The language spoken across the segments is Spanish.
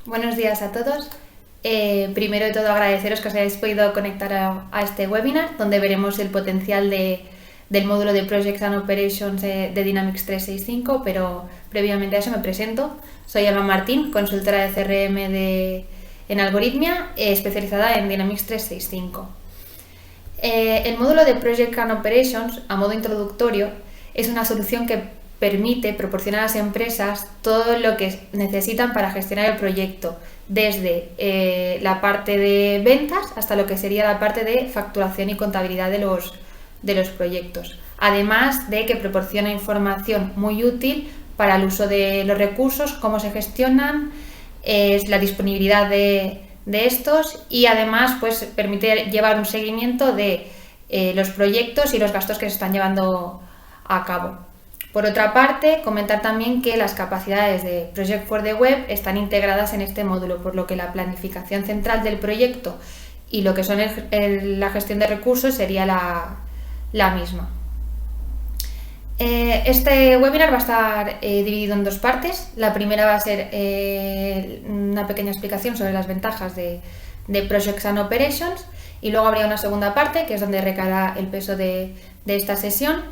Buenos días a todos. Primero de todo agradeceros que os hayáis podido conectar a este webinar donde veremos el potencial del módulo de Projects and Operations de Dynamics 365, pero previamente a eso me presento. Soy Alma Martín, consultora de CRM en Algorithmia, especializada en Dynamics 365. El módulo de Projects and Operations, a modo introductorio, es una solución que permite proporcionar a las empresas todo lo que necesitan para gestionar el proyecto, desde la parte de ventas hasta lo que sería la parte de facturación y contabilidad de los proyectos. Además de que proporciona información muy útil para el uso de los recursos, cómo se gestionan, la disponibilidad de estos y además pues permite llevar un seguimiento de los proyectos y los gastos que se están llevando a cabo. Por otra parte, comentar también que las capacidades de Project for the Web están integradas en este módulo, por lo que la planificación central del proyecto y lo que son la gestión de recursos sería la misma. Este webinar va a estar dividido en dos partes. La primera va a ser una pequeña explicación sobre las ventajas de Projects and Operations y luego habría una segunda parte, que es donde recaerá el peso de esta sesión,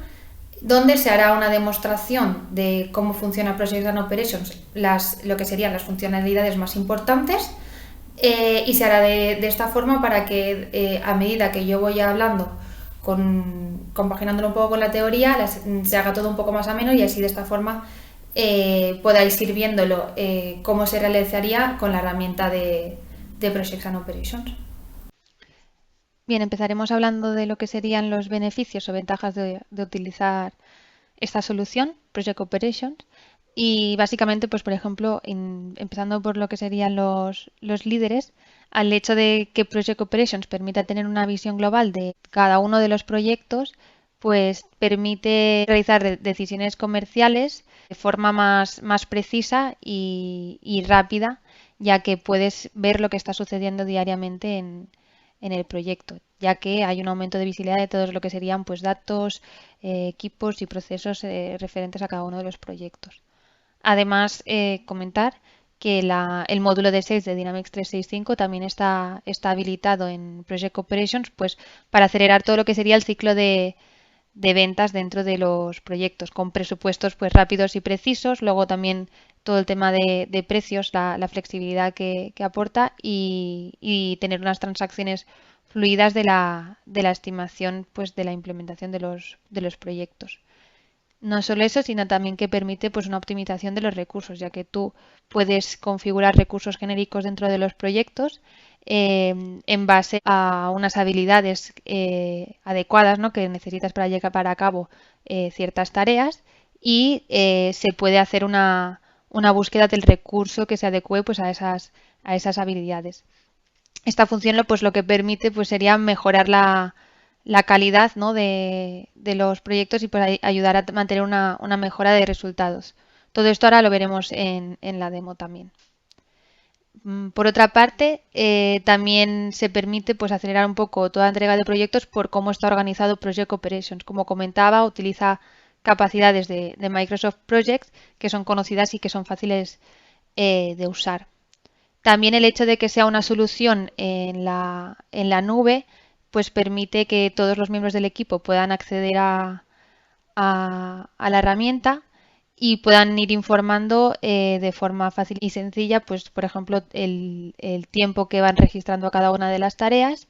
donde se hará una demostración de cómo funciona Projects and Operations, lo que serían las funcionalidades más importantes, y se hará de esta forma para que a medida que yo voy hablando, compaginándolo un poco con la teoría, se haga todo un poco más ameno y así de esta forma podáis ir viéndolo cómo se realizaría con la herramienta de Projects and Operations. Bien, empezaremos hablando de lo que serían los beneficios o ventajas de utilizar esta solución, Project Operations, y básicamente, pues por ejemplo, empezando por lo que serían los líderes, al hecho de que Project Operations permita tener una visión global de cada uno de los proyectos, pues permite realizar decisiones comerciales de forma más precisa y rápida, ya que puedes ver lo que está sucediendo diariamente en el proyecto, ya que hay un aumento de visibilidad de todos lo que serían pues datos, equipos y procesos referentes a cada uno de los proyectos. Además, comentar que el módulo de Sales de Dynamics 365 también está habilitado en Project Operations pues, para acelerar todo lo que sería el ciclo de ventas dentro de los proyectos, con presupuestos pues, rápidos y precisos, luego también todo el tema de precios, la flexibilidad que aporta y tener unas transacciones fluidas de la estimación pues, de la implementación de los proyectos. No solo eso, sino también que permite pues, una optimización de los recursos, ya que tú puedes configurar recursos genéricos dentro de los proyectos en base a unas habilidades adecuadas, ¿no? que necesitas para llevar a cabo ciertas tareas y se puede hacer una búsqueda del recurso que se adecue pues, a esas habilidades. Esta función lo que permite pues, sería mejorar la calidad, ¿no? de los proyectos y pues, ayudar a mantener una mejora de resultados. Todo esto ahora lo veremos en la demo también. Por otra parte, también se permite pues, acelerar un poco toda entrega de proyectos por cómo está organizado Project Operations. Como comentaba, utiliza capacidades de Microsoft Project que son conocidas y que son fáciles de usar. También el hecho de que sea una solución en la nube pues permite que todos los miembros del equipo puedan acceder a la herramienta y puedan ir informando de forma fácil y sencilla, pues por ejemplo, el tiempo que van registrando a cada una de las tareas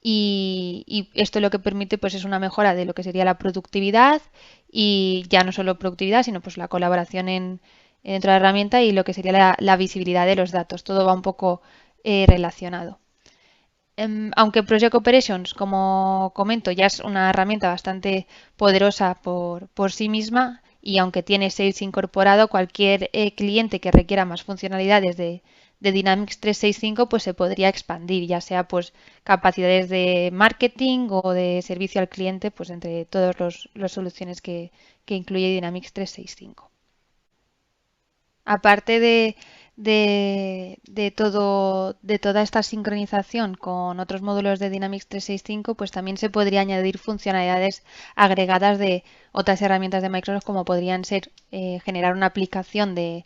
y esto lo que permite pues es una mejora de lo que sería la productividad y ya no solo productividad, sino pues la colaboración dentro de la herramienta y lo que sería la visibilidad de los datos. Todo va un poco relacionado. Aunque Project Operations, como comento, ya es una herramienta bastante poderosa por sí misma y aunque tiene Sales incorporado, cualquier cliente que requiera más funcionalidades de Dynamics 365 pues se podría expandir, ya sea pues capacidades de marketing o de servicio al cliente, pues entre todas las soluciones que incluye Dynamics 365. Aparte de de toda esta sincronización con otros módulos de Dynamics 365, pues también se podría añadir funcionalidades agregadas de otras herramientas de Microsoft, como podrían ser generar una aplicación de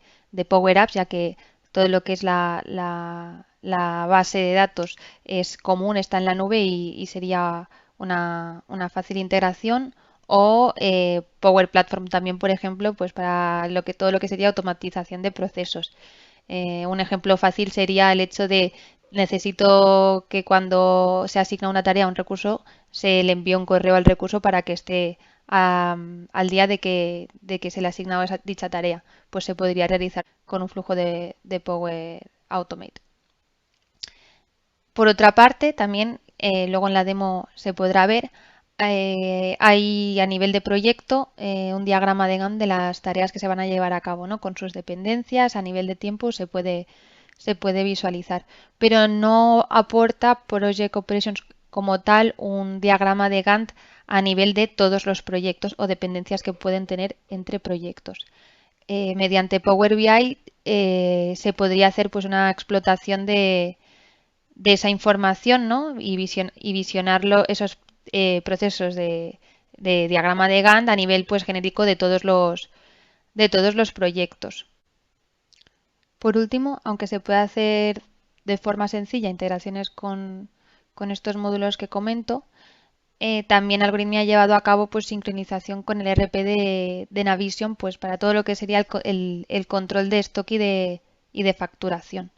Power Apps, ya que todo lo que es la base de datos es común, está en la nube y sería una fácil integración. O Power Platform también, por ejemplo, pues para todo lo que sería automatización de procesos. Un ejemplo fácil sería el hecho de necesito que cuando se asigna una tarea a un recurso se le envíe un correo al recurso para que esté al día de que se le ha asignado dicha tarea. Pues se podría realizar con un flujo de Power Automate. Por otra parte, también luego en la demo se podrá ver, hay a nivel de proyecto un diagrama de Gantt de las tareas que se van a llevar a cabo, ¿no? Con sus dependencias, a nivel de tiempo se puede visualizar, pero no aporta Project Operations como tal un diagrama de Gantt a nivel de todos los proyectos o dependencias que pueden tener entre proyectos. Mediante Power BI se podría hacer pues una explotación de esa información, ¿no? Y visionarlo, esos procesos de diagrama de Gantt a nivel pues genérico de todos los proyectos. Por último, aunque se puede hacer de forma sencilla integraciones con estos módulos que comento, también Algoritmia ha llevado a cabo pues sincronización con el ERP de Navision pues para todo lo que sería el control de stock y de facturación.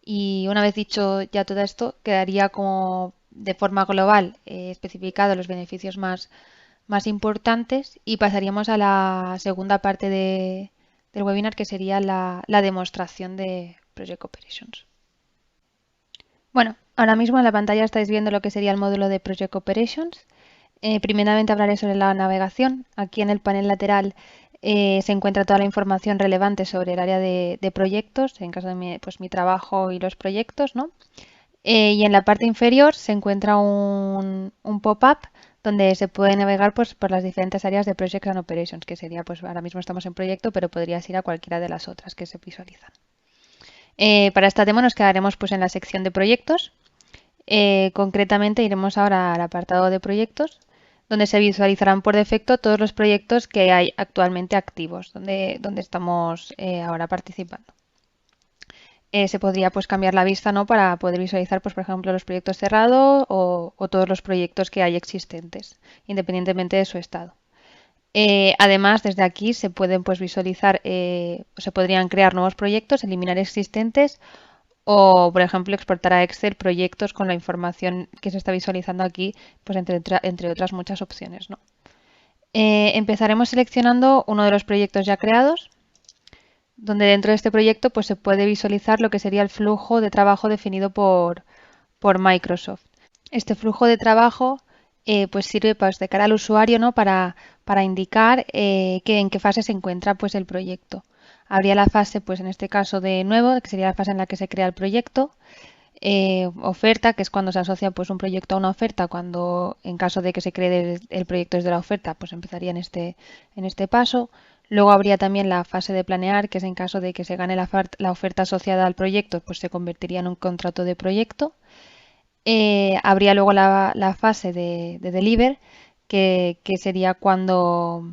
Y una vez dicho ya todo esto, quedaría como de forma global especificado los beneficios más importantes y pasaríamos a la segunda parte del webinar, que sería la demostración de Project Operations. Bueno, ahora mismo en la pantalla estáis viendo lo que sería el módulo de Project Operations. Primeramente hablaré sobre la navegación. Aquí en el panel lateral se encuentra toda la información relevante sobre el área de proyectos, en caso de mi trabajo y los proyectos, ¿no? Y en la parte inferior se encuentra un pop-up donde se puede navegar pues, por las diferentes áreas de Projects and Operations, que sería, pues ahora mismo estamos en proyecto, pero podrías ir a cualquiera de las otras que se visualizan. Para esta demo nos quedaremos pues, en la sección de proyectos. Concretamente iremos ahora al apartado de proyectos, donde se visualizarán por defecto todos los proyectos que hay actualmente activos, donde estamos ahora participando. Se podría pues cambiar la vista, ¿no? Para poder visualizar, pues, por ejemplo, los proyectos cerrados o todos los proyectos que hay existentes, independientemente de su estado. Además, desde aquí se pueden pues, visualizar, se podrían crear nuevos proyectos, eliminar existentes o, por ejemplo, exportar a Excel proyectos con la información que se está visualizando aquí, pues entre otras muchas opciones, ¿no? Empezaremos seleccionando uno de los proyectos ya creados, donde dentro de este proyecto pues, se puede visualizar lo que sería el flujo de trabajo definido por Microsoft. Este flujo de trabajo pues sirve pues, de cara al usuario, ¿no? para indicar en qué fase se encuentra pues, el proyecto. Habría la fase, pues en este caso de nuevo, que sería la fase en la que se crea el proyecto. Oferta, que es cuando se asocia pues, un proyecto a una oferta, cuando en caso de que se cree el proyecto desde la oferta, pues empezaría en este paso. Luego habría también la fase de planear, que es en caso de que se gane la oferta asociada al proyecto, pues se convertiría en un contrato de proyecto. Habría luego la fase de deliver, que sería cuando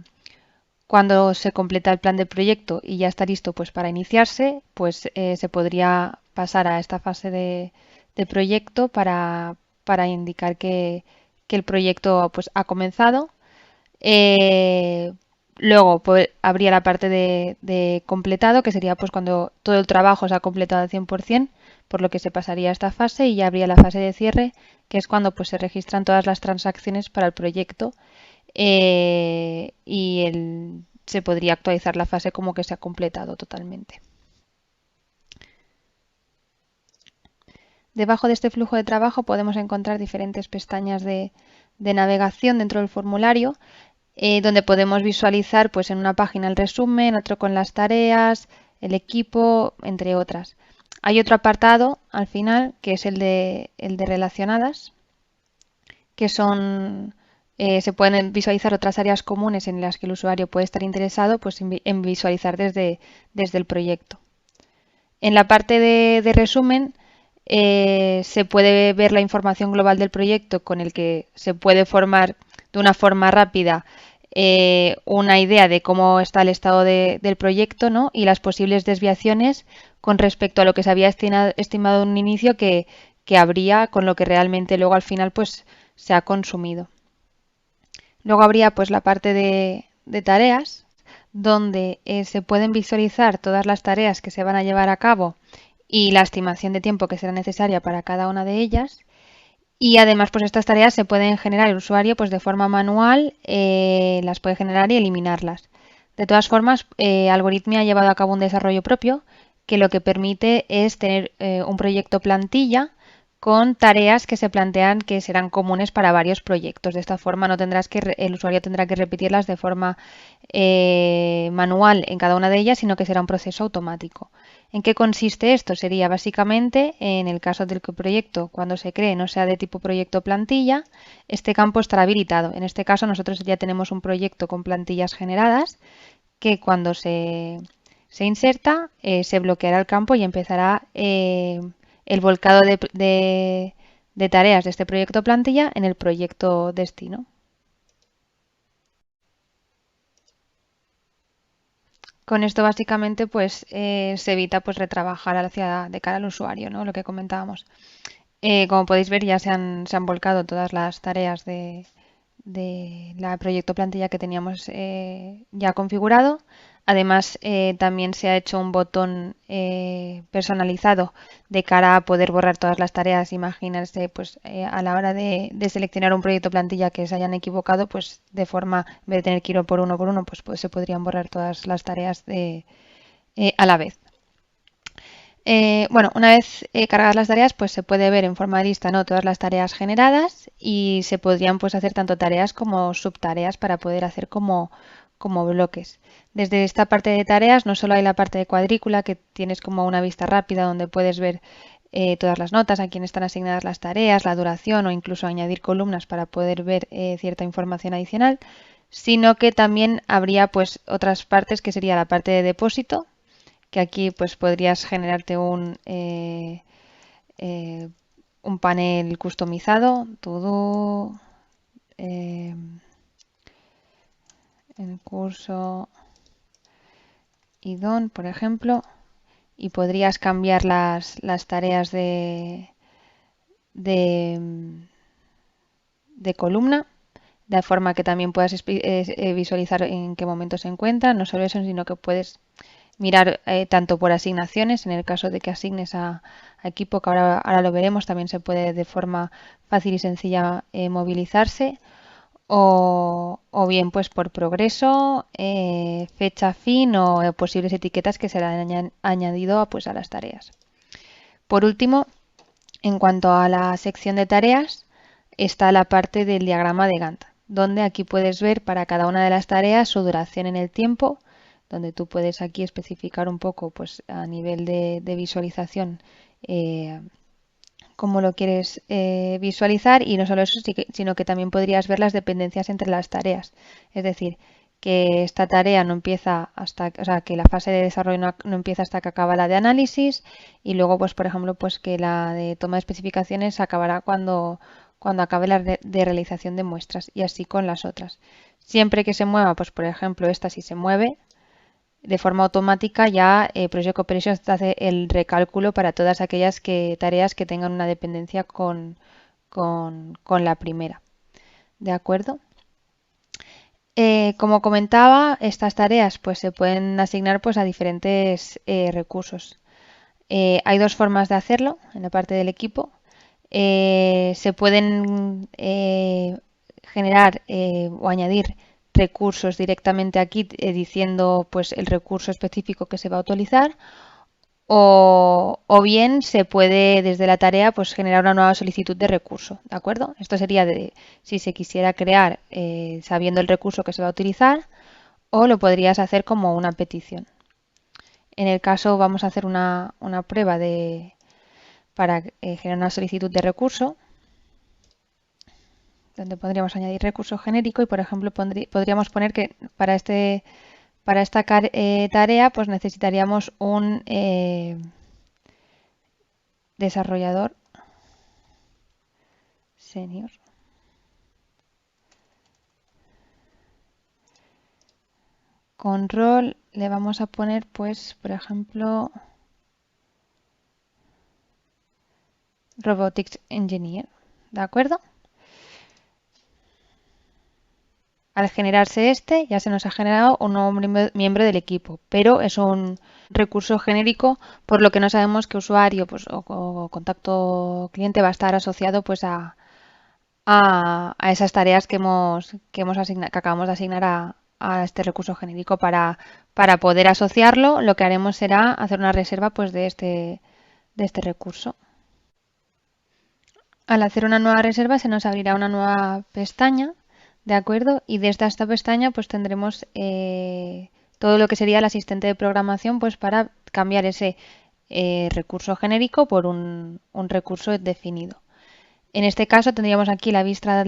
se completa el plan de proyecto y ya está listo pues, para iniciarse, pues se podría pasar a esta fase de proyecto para indicar que el proyecto pues, ha comenzado. Luego pues, habría la parte de completado, que sería pues, cuando todo el trabajo se ha completado al 100%, por lo que se pasaría a esta fase, y ya habría la fase de cierre, que es cuando pues, se registran todas las transacciones para el proyecto se podría actualizar la fase como que se ha completado totalmente. Debajo de este flujo de trabajo podemos encontrar diferentes pestañas de navegación dentro del formulario, donde podemos visualizar pues, en una página el resumen, otro con las tareas, el equipo, entre otras. Hay otro apartado al final, que es el de relacionadas, que son se pueden visualizar otras áreas comunes en las que el usuario puede estar interesado pues, en visualizar desde el proyecto. En la parte de resumen se puede ver la información global del proyecto con el que se puede formar de una forma rápida una idea de cómo está el estado del proyecto, ¿no? Y las posibles desviaciones con respecto a lo que se había estimado en un inicio que habría con lo que realmente luego al final pues se ha consumido. Luego habría pues la parte de tareas donde se pueden visualizar todas las tareas que se van a llevar a cabo y la estimación de tiempo que será necesaria para cada una de ellas. Y además, pues estas tareas se pueden generar el usuario pues de forma manual, las puede generar y eliminarlas. De todas formas, Algorithmia ha llevado a cabo un desarrollo propio que lo que permite es tener un proyecto plantilla con tareas que se plantean que serán comunes para varios proyectos. De esta forma no tendrás el usuario tendrá que repetirlas de forma manual en cada una de ellas, sino que será un proceso automático. ¿En qué consiste esto? Sería básicamente, en el caso del que el proyecto, cuando se cree, no sea de tipo proyecto plantilla, este campo estará habilitado. En este caso nosotros ya tenemos un proyecto con plantillas generadas que cuando se inserta se bloqueará el campo y empezará el volcado de tareas de este proyecto plantilla en el proyecto destino. Con esto básicamente pues se evita pues retrabajar hacia de cara al usuario, ¿no? Lo que comentábamos. Como podéis ver ya se han volcado todas las tareas de la proyecto plantilla que teníamos ya configurado. Además, también se ha hecho un botón personalizado de cara a poder borrar todas las tareas. Imagínense, pues a la hora de seleccionar un proyecto plantilla que se hayan equivocado, pues de forma, en vez de tener que ir por uno, pues se podrían borrar todas las tareas a la vez. Bueno, una vez cargadas las tareas, pues se puede ver en forma de lista, ¿no? Todas las tareas generadas y se podrían pues hacer tanto tareas como subtareas para poder hacer como bloques. Desde esta parte de tareas no solo hay la parte de cuadrícula que tienes como una vista rápida donde puedes ver todas las notas, a quién están asignadas las tareas, la duración o incluso añadir columnas para poder ver cierta información adicional, sino que también habría pues otras partes que sería la parte de depósito, que aquí pues podrías generarte un panel customizado, todo en curso idon, por ejemplo, y podrías cambiar las tareas de, de columna, de forma que también puedas visualizar en qué momento se encuentran. No solo eso, sino que puedes mirar tanto por asignaciones, en el caso de que asignes a equipo, que ahora lo veremos, también se puede de forma fácil y sencilla movilizarse, o bien pues por progreso, fecha fin o posibles etiquetas que serán añadido pues, a las tareas. Por último, en cuanto a la sección de tareas, está la parte del diagrama de Gantt, donde aquí puedes ver para cada una de las tareas su duración en el tiempo, donde tú puedes aquí especificar un poco pues, a nivel de visualización cómo lo quieres visualizar, y no solo eso, sino que también podrías ver las dependencias entre las tareas. Es decir, que esta tarea no empieza hasta, o sea, que la fase de desarrollo no empieza hasta que acaba la de análisis, y luego, pues, por ejemplo, pues que la de toma de especificaciones acabará cuando acabe la de realización de muestras, y así con las otras. Siempre que se mueva, pues por ejemplo, esta si se mueve, de forma automática ya Project Operations hace el recálculo para todas aquellas tareas que tengan una dependencia con la primera. ¿De acuerdo? Como comentaba, estas tareas pues, se pueden asignar pues, a diferentes recursos. Hay dos formas de hacerlo en la parte del equipo. Se pueden generar o añadir recursos directamente aquí diciendo pues el recurso específico que se va a utilizar, o bien se puede desde la tarea pues generar una nueva solicitud de recurso, ¿de acuerdo? Esto sería si se quisiera crear sabiendo el recurso que se va a utilizar, o lo podrías hacer como una petición. En el caso vamos a hacer una prueba para generar una solicitud de recurso, donde podríamos añadir recurso genérico y, por ejemplo, podríamos poner que para esta tarea pues necesitaríamos desarrollador senior. Con rol le vamos a poner, pues, por ejemplo, Robotics Engineer, ¿de acuerdo? Al generarse este, ya se nos ha generado un nuevo miembro del equipo, pero es un recurso genérico, por lo que no sabemos qué usuario pues, o contacto cliente va a estar asociado pues, a esas tareas que acabamos de asignar a este recurso genérico. Para poder asociarlo, lo que haremos será hacer una reserva pues, de este recurso. Al hacer una nueva reserva se nos abrirá una nueva pestaña, ¿de acuerdo? Y desde esta pestaña pues tendremos todo lo que sería el asistente de programación pues para cambiar ese recurso genérico por un recurso definido. En este caso tendríamos aquí la vista,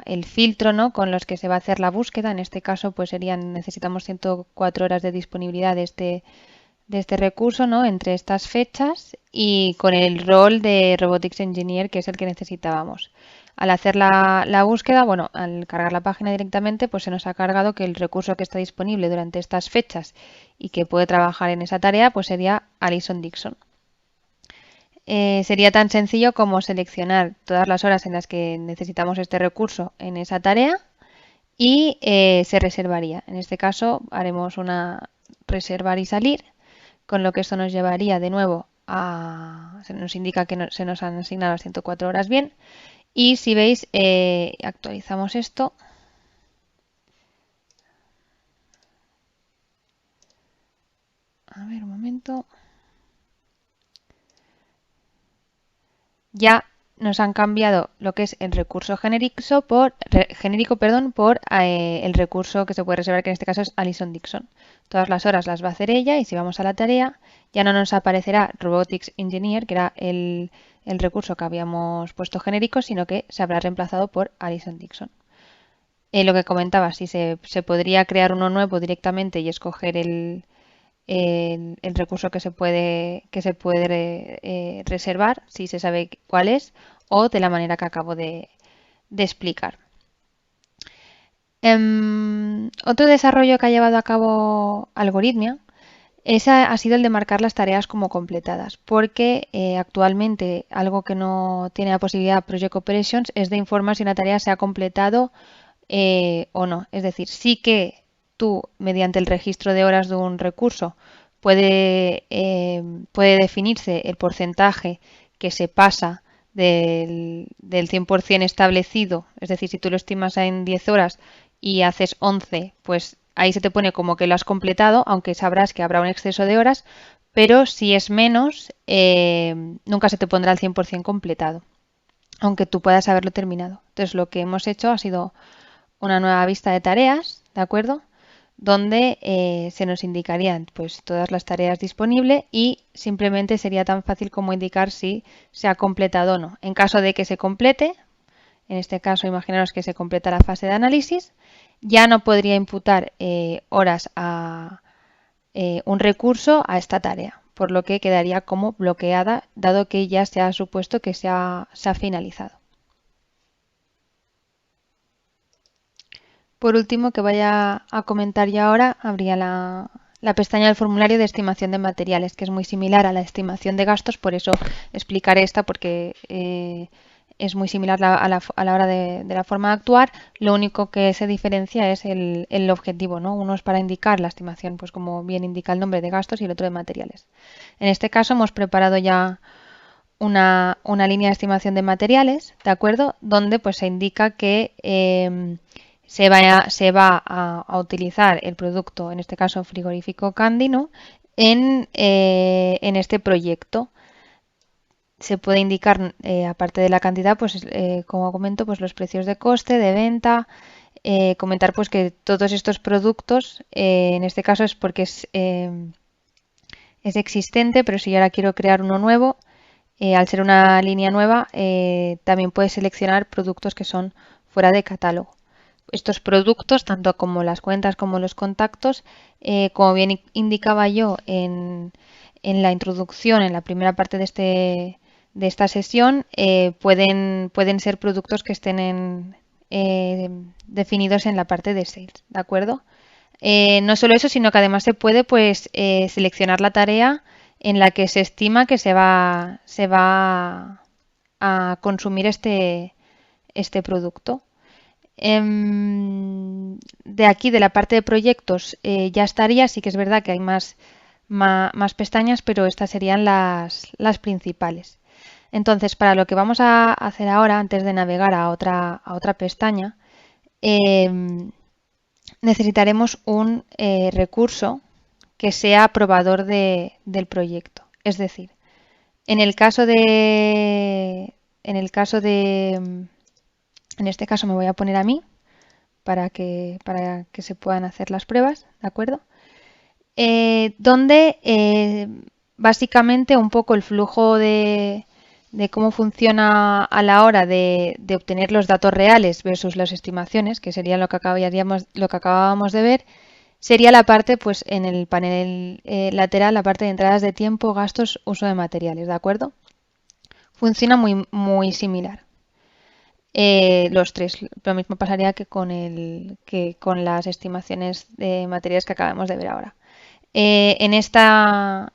el filtro, ¿no? Con los que se va a hacer la búsqueda. En este caso pues necesitamos 104 horas de disponibilidad de este recurso, ¿no? Entre estas fechas y con el rol de Robotics Engineer, que es el que necesitábamos. Al hacer la búsqueda, bueno, al cargar la página directamente, pues se nos ha cargado que el recurso que está disponible durante estas fechas y que puede trabajar en esa tarea, pues sería Alison Dixon. Sería tan sencillo como seleccionar todas las horas en las que necesitamos este recurso en esa tarea y se reservaría. En este caso haremos una reservar y salir, con lo que esto nos llevaría de nuevo se nos indica que se nos han asignado las 104 horas bien. Y si veis, actualizamos esto. A ver, un momento. Ya nos han cambiado lo que es el recurso genérico por el recurso que se puede reservar, que en este caso es Alison Dixon. Todas las horas las va a hacer ella y si vamos a la tarea ya no nos aparecerá Robotics Engineer, que era el recurso que habíamos puesto genérico, sino que se habrá reemplazado por Alison Dixon. Lo que comentaba, si se podría crear uno nuevo directamente y escoger el recurso que se puede reservar, si se sabe cuál es, o de la manera que acabo de explicar. Otro desarrollo que ha llevado a cabo Algorithmia ha sido el de marcar las tareas como completadas, porque actualmente algo que no tiene la posibilidad Project Operations es de informar si una tarea se ha completado o no. Es decir, sí que tú, mediante el registro de horas de un recurso, puede definirse el porcentaje que se pasa del 100% establecido. Es decir, si tú lo estimas en 10 horas y haces 11, pues ahí se te pone como que lo has completado, aunque sabrás que habrá un exceso de horas, pero si es menos, nunca se te pondrá el 100% completado, aunque tú puedas haberlo terminado. Entonces lo que hemos hecho ha sido una nueva vista de tareas, ¿de acuerdo? Donde se nos indicarían pues todas las tareas disponibles y simplemente sería tan fácil como indicar si se ha completado o no. En caso de que se complete, en este caso imaginaros que se completa la fase de análisis, ya no podría imputar horas a un recurso a esta tarea, por lo que quedaría como bloqueada, dado que ya se ha supuesto que se ha finalizado. Por último, que vaya a comentar ya ahora, habría la pestaña del formulario de estimación de materiales, que es muy similar a la estimación de gastos, por eso explicaré esta, porque es muy similar a la hora de la forma de actuar. Lo único que se diferencia es el objetivo, ¿no? Uno es para indicar la estimación, pues como bien indica el nombre, de gastos, y el otro de materiales. En este caso hemos preparado ya una línea de estimación de materiales, ¿de acuerdo? Donde pues se indica que se va a utilizar el producto, en este caso frigorífico Cándino, en este proyecto. Se puede indicar, aparte de la cantidad, pues como comento, pues los precios de coste, de venta, comentar pues que todos estos productos, en este caso es porque es existente, pero si yo ahora quiero crear uno nuevo, al ser una línea nueva, también puedes seleccionar productos que son fuera de catálogo. Estos productos, tanto como las cuentas como los contactos, como bien indicaba yo en en la introducción, en la primera parte de esta sesión, pueden ser productos que estén definidos en la parte de Sales, ¿de acuerdo? No solo eso, sino que además se puede pues, seleccionar la tarea en la que se estima que se va a consumir este producto. De aquí, de la parte de proyectos, ya estaría. Sí que es verdad que hay más pestañas, pero estas serían las principales. Entonces, para lo que vamos a hacer ahora, antes de navegar a otra pestaña, necesitaremos un recurso que sea aprobador del proyecto. Es decir, en este caso me voy a poner a mí para que se puedan hacer las pruebas, ¿de acuerdo? Donde básicamente un poco el flujo de cómo funciona a la hora de obtener los datos reales versus las estimaciones, que sería lo que acabábamos de ver, sería la parte, pues en el panel lateral, la parte de entradas de tiempo, gastos, uso de materiales, ¿de acuerdo? Funciona muy similar. Los tres, lo mismo pasaría que con las estimaciones de materiales que acabamos de ver ahora. En esta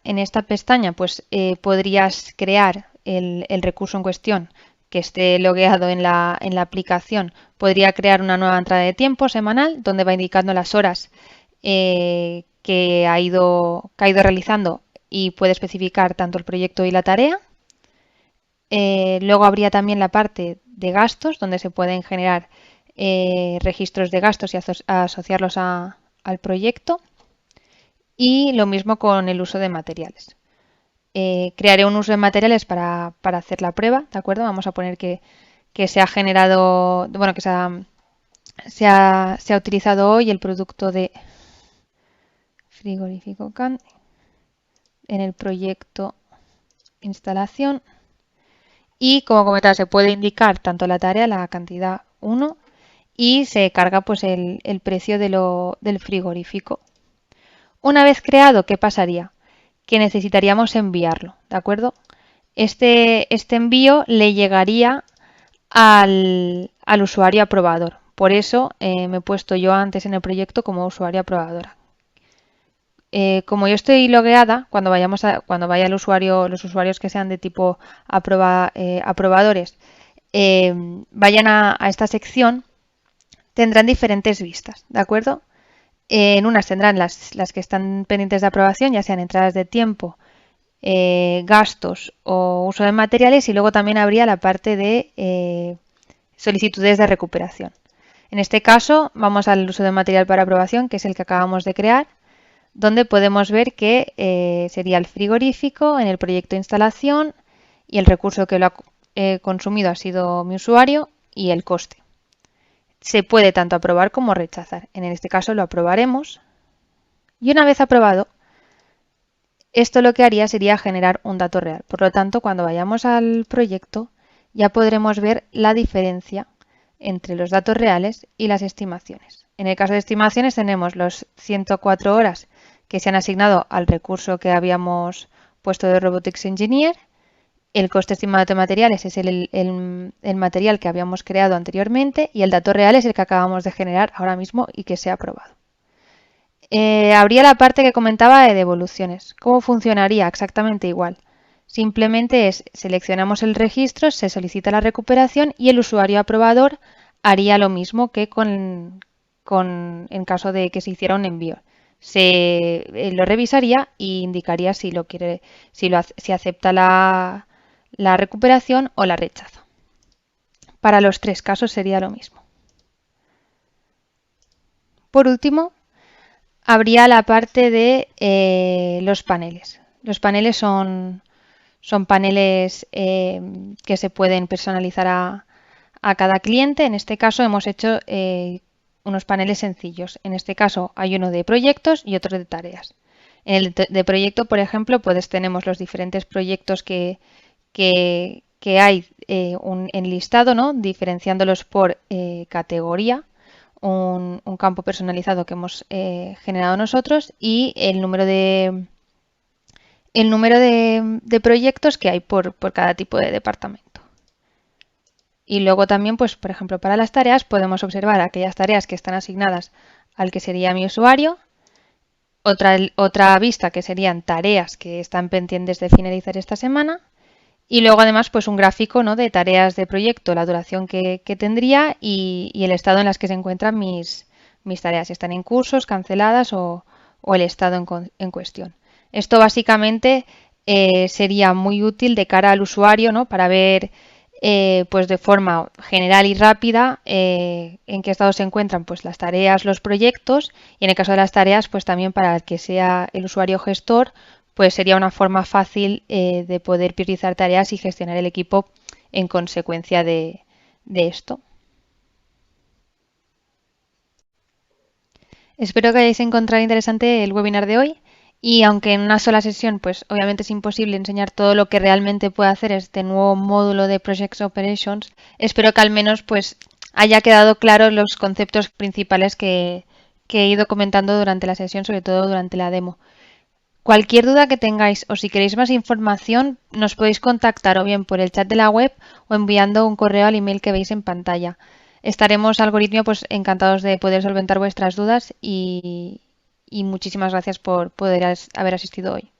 pestaña, pues podrías crear el recurso en cuestión que esté logueado en la aplicación. Podría crear una nueva entrada de tiempo semanal donde va indicando las horas que ha ido realizando y puede especificar tanto el proyecto y la tarea. Luego habría también la parte de gastos, donde se pueden generar registros de gastos y asociarlos al proyecto. Y lo mismo con el uso de materiales. Crearé un uso de materiales para hacer la prueba, ¿de acuerdo? Vamos a poner que se ha generado, bueno, que se ha utilizado hoy el producto de frigorífico Can en el proyecto instalación. Y como comentaba, se puede indicar tanto la tarea, la cantidad 1, y se carga pues el precio del frigorífico. Una vez creado, ¿qué pasaría? Que necesitaríamos enviarlo, ¿de acuerdo? Este envío le llegaría al usuario aprobador. Por eso me he puesto yo antes en el proyecto como usuario aprobadora. Como yo estoy logueada, cuando vaya el usuario, los usuarios que sean de tipo aprobadores, vayan a esta sección, tendrán diferentes vistas, ¿de acuerdo? En unas tendrán las que están pendientes de aprobación, ya sean entradas de tiempo, gastos o uso de materiales, y luego también habría la parte de solicitudes de recuperación. En este caso vamos al uso de material para aprobación, que es el que acabamos de crear, donde podemos ver que sería el frigorífico en el proyecto de instalación y el recurso que lo ha consumido ha sido mi usuario y el coste. Se puede tanto aprobar como rechazar. En este caso lo aprobaremos. Y una vez aprobado, esto lo que haría sería generar un dato real. Por lo tanto, cuando vayamos al proyecto, ya podremos ver la diferencia entre los datos reales y las estimaciones. En el caso de estimaciones tenemos los 104 horas que se han asignado al recurso que habíamos puesto de Robotics Engineer. El coste estimado de materiales es el material que habíamos creado anteriormente y el dato real es el que acabamos de generar ahora mismo y que se ha aprobado. Habría la parte que comentaba de devoluciones. ¿Cómo funcionaría? Exactamente igual. Simplemente seleccionamos el registro, se solicita la recuperación y el usuario aprobador haría lo mismo que en caso de que se hiciera un envío. Lo revisaría e indicaría si acepta la recuperación o la rechaza. Para los tres casos sería lo mismo. Por último, habría la parte de los paneles. Los paneles son paneles que se pueden personalizar a cada cliente. En este caso hemos hecho unos paneles sencillos. En este caso hay uno de proyectos y otro de tareas. En el de proyecto, por ejemplo, tenemos los diferentes proyectos que hay enlistado, ¿no? Diferenciándolos por categoría, un campo personalizado que hemos generado nosotros y el número de el número de proyectos que hay por cada tipo de departamento. Y luego también, pues, por ejemplo, para las tareas podemos observar aquellas tareas que están asignadas al que sería mi usuario, otra vista que serían tareas que están pendientes de finalizar esta semana, y luego además pues un gráfico, ¿no?, de tareas de proyecto, la duración que tendría y el estado en las que se encuentran mis tareas, si están en cursos, canceladas o el estado en cuestión. Esto básicamente sería muy útil de cara al usuario, ¿no?, para ver pues de forma general y rápida en qué estado se encuentran pues las tareas, los proyectos, y en el caso de las tareas pues también para el que sea el usuario gestor pues sería una forma fácil de poder priorizar tareas y gestionar el equipo en consecuencia de esto. Espero que hayáis encontrado interesante el webinar de hoy y aunque en una sola sesión pues obviamente es imposible enseñar todo lo que realmente puede hacer este nuevo módulo de Project Operations, espero que al menos pues haya quedado claro los conceptos principales que he ido comentando durante la sesión, sobre todo durante la demo. Cualquier duda que tengáis o si queréis más información nos podéis contactar o bien por el chat de la web o enviando un correo al email que veis en pantalla. Estaremos, Algoritmia, pues encantados de poder solventar vuestras dudas y muchísimas gracias por poder haber asistido hoy.